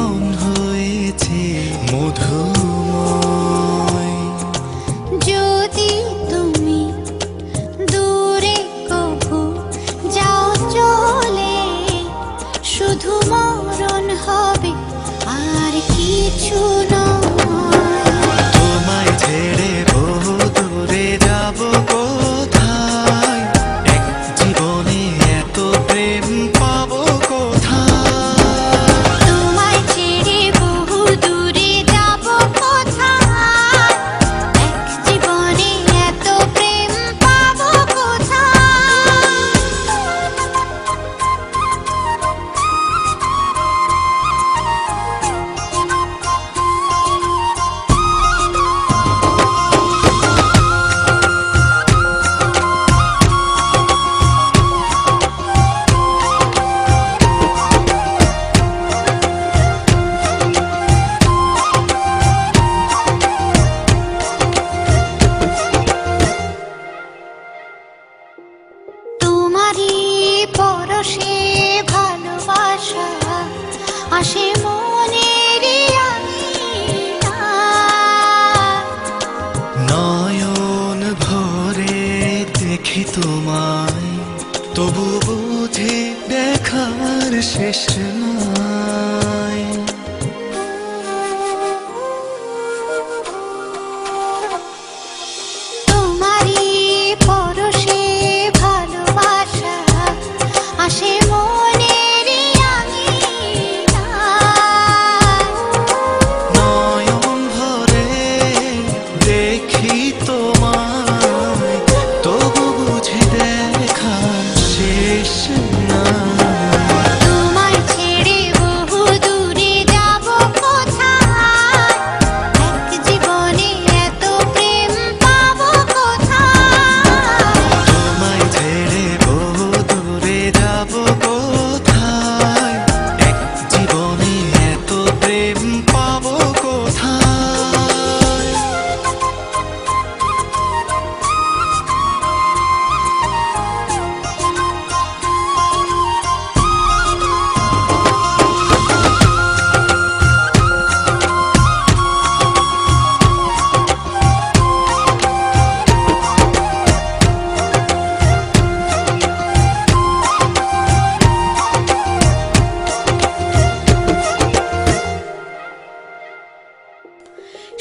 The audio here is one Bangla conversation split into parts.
জীবন হয়েছে মধুময়। যদি তুমি দূরে কভু যাও চলে, শুধু মরণ হবে আর কিছু নয়। তোমায় ছেড়ে বহু দূরে যাব কোথায়, এক জীবনে এত প্রেম পাবো কোথায়। তোমায় ছেড়ে বহু দূরে যাব কোথায়, এক জীবনে এত প্রেম পাবো কোথায়। তোমারই পরশে ভালোবাসা আসে মনের আঙিনায়। নয়ন ভরে দেখি তোমায়, তবু বুঝি দেখার শেষ নাই। তোমারই পরশে ভালোবাসা আসে মনের আঙিনায়। নয়ন ভরে দেখি তোমায়, তবু বুঝি দেখার শেষ নাই। তোমায় ছেড়ে বহু দূরে যাব কোথায়, এক জীবনে এত প্রেম পাবো কোথায়। তোমায় ছেড়ে বহু দূরে যাব কোথায়, এক জীবনে এত প্রেম পাবো কোথায়।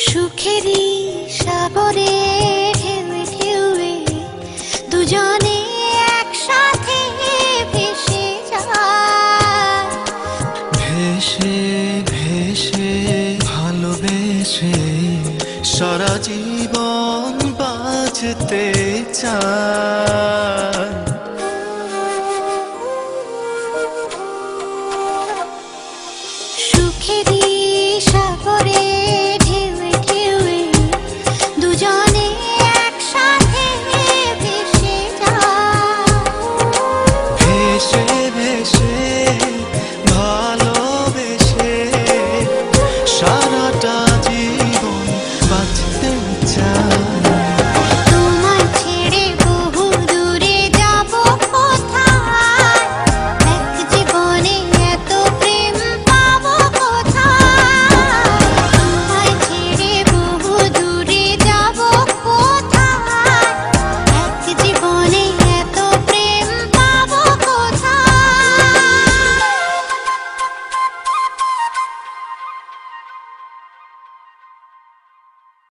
সুখেরই সাগরে ঢেউয়ে ঢেউয়ে দুজনে একসাথে ভেসে যায়। ভেসে ভেসে ভালোবেসে সারা জীবন বাঁচতে চায়। সুখেরই